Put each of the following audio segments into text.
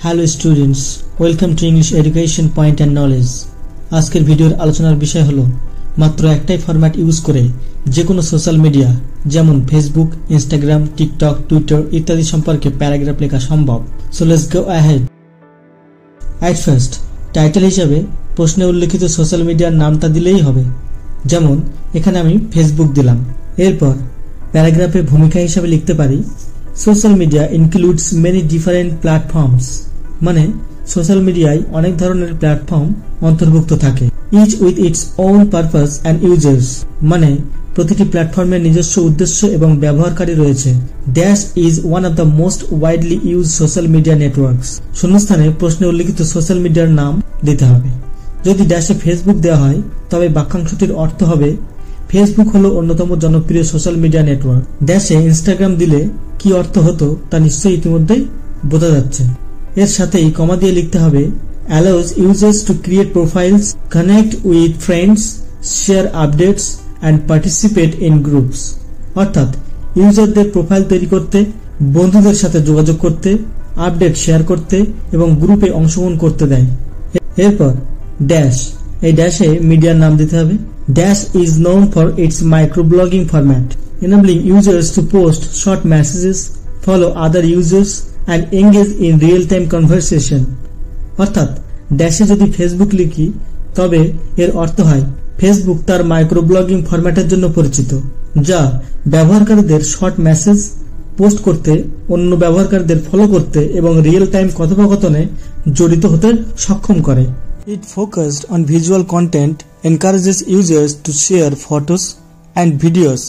Hello students, welcome to English education point and knowledge. আজকের ভিডিওর আলোচনার বিষয় হলো মাত্র একটাই ফরম্যাট ইউজ করে যে কোনো সোশ্যাল মিডিয়া যেমন ফেসবুক, ইনস্টাগ্রাম, টিকটক, টুইটার ইত্যাদি সম্পর্কে প্যারাগ্রাফ লেখা সম্ভব। So let's go ahead. At first title হিসাবে প্রশ্নে উল্লেখিত সোশ্যাল মিডিয়ার নামটা দিলেই হবে। যেমন এখানে আমি ফেসবুক দিলাম। এরপর প্যারাগ্রাফে ভূমিকা হিসাবে লিখতে পারি social media includes many different platforms, মানে সোশ্যাল মিডিয়ায় অনেক ধরনের প্ল্যাটফর্ম অন্তর্ভুক্ত থাকে। Each with its own purpose and users, মানে প্রতিটি প্ল্যাটফর্মের নিজস্ব উদ্দেশ্য এবং ব্যবহারকারী রয়েছে। Dash is one of the most widely use social media networks. শূন্যস্থানে প্রশ্নে উল্লেখিত সোশ্যাল মিডিয়ার নাম দিতে হবে। যদি ড্যাশে ফেসবুক দেওয়া হয় তবে বাক্যাংশটির অর্থ হবে ফেসবুক হলো অন্যতম জনপ্রিয় সোশ্যাল মিডিয়া নেটওয়ার্ক। ড্যাশে ইনস্টাগ্রাম দিলে কি অর্থ হতো তা নিশ্চয়ই ইতিমধ্যেই বোঝা যাচ্ছে। এর সাথেই কমা দিয়ে লিখতে হবে allows users to create profiles, connect with friends, share updates and participate in groups। অর্থাৎ ইউজারদের প্রোফাইল তৈরি করতে, বন্ধুদের সাথে যোগাযোগ করতে, আপডেট শেয়ার করতে এবং গ্রুপে অংশগ্রহণ করতে দেয়। এরপর ড্যাশ, এই ড্যাশে মিডিয়ার নাম দিতে হবে। Dash is known for its microblogging format, enabling users to post short messages, follow other users, and engage in real-time conversation। অর্থাৎ ড্যাশে যদি ফেসবুক লিখি তবে এর অর্থ হয় ফেসবুক তার মাইক্রোব্লগিং ফরম্যাটের জন্য পরিচিত, যা ব্যবহারকারীদের শর্ট মেসেজ পোস্ট করতে, অন্য ব্যবহারকারীদের ফলো করতে এবং রিয়েল টাইম কথোপকথনে জড়িত হতে সক্ষম করে। It focused on visual content, encourages users to share photos and videos,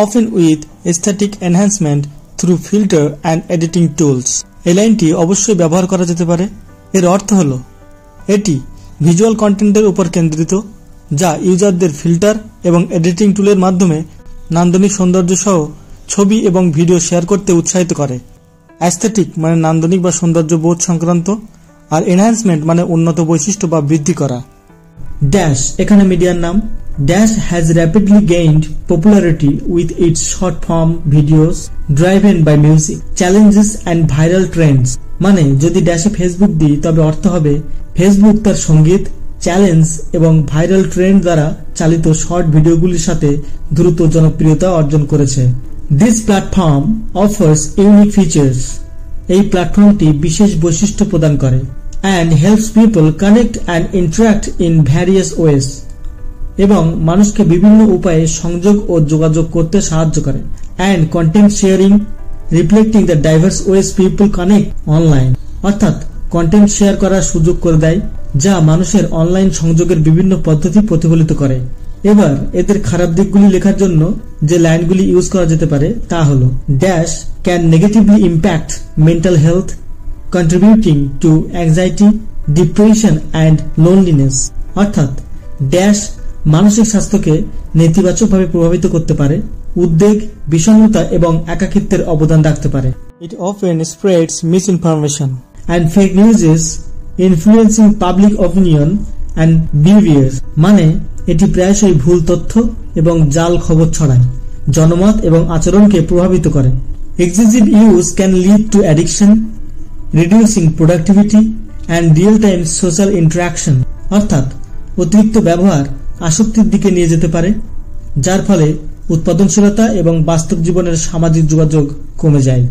often with aesthetic enhancement through filter and editing tools। এই লাইনটি অবশ্যই ব্যবহার করা যেতে পারে। এর অর্থ হলো এটি ভিজুয়াল কন্টেন্টের উপর কেন্দ্রিত, যা ইউজারদের ফিল্টার এবং এডিটিং টুলের মাধ্যমে নান্দনিক সৌন্দর্য সহ ছবি এবং ভিডিও শেয়ার করতে উৎসাহিত করে। অ্যাস্থেটিক মানে নান্দনিক বা সৌন্দর্য বোধ সংক্রান্ত, আর এনহ্যান্সমেন্ট মানে উন্নত বৈশিষ্ট্য বা বৃদ্ধি করা। ড্যাশ এখানে মিডিয়ার নাম। Dash has rapidly gained popularity with its short form videos driven by music, challenges and viral trends. মানে যদি ড্যাশে ফেসবুক দিই তবে অর্থ হবে ফেসবুক তার সঙ্গীত, চ্যালেঞ্জ এবং ভাইরাল ট্রেন্ড দ্বারা চালিত শর্ট ভিডিওগুলির সাথে দ্রুত জনপ্রিয়তা অর্জন করেছে। This platform offers unique features. এই প্ল্যাটফর্মটি বিশেষ বৈশিষ্ট্য প্রদান করে। and helps people connect and interact in various ways, এবং মানুষকে বিভিন্ন উপায়ে সংযোগ ও যোগাযোগ করতে সাহায্য করে। and content sharing reflecting the diverse ways people connect online, অর্থাৎ কন্টেন্ট শেয়ার করার সুযোগ করে দেয়, যা মানুষের অনলাইন সংযোগের বিভিন্ন পদ্ধতি প্রতিফলিত করে। এবার এদের খারাপ দিকগুলি লেখার জন্য যে লাইনগুলি ইউজ করা যেতে পারে তা হলো dash can negatively impact mental health, contributing to anxiety, depression and loneliness। অর্থাৎ ড্যাশ মানসিক স্বাস্থ্যকে নেতিবাচকভাবে প্রভাবিত করতে পারে, উদ্বেগ, বিষণ্ণতা এবং একাকিত্বের অবদান রাখতে পারে। It often spreads misinformation and fake news, influencing public opinion and behavior। মানে এটি প্রায়শই ভুল তথ্য এবং জাল খবর ছড়ায়, জনমত এবং আচরণকে প্রভাবিত করে। Excessive use can lead to addiction, reducing productivity and real-time social interaction। অর্থাৎ অতিরিক্ত ব্যবহার আসক্তির দিকে নিয়ে যেতে পারে, যার ফলে উৎপাদনশীলতা এবং বাস্তব জীবনের সামাজিক যোগাযোগ কমে যায়।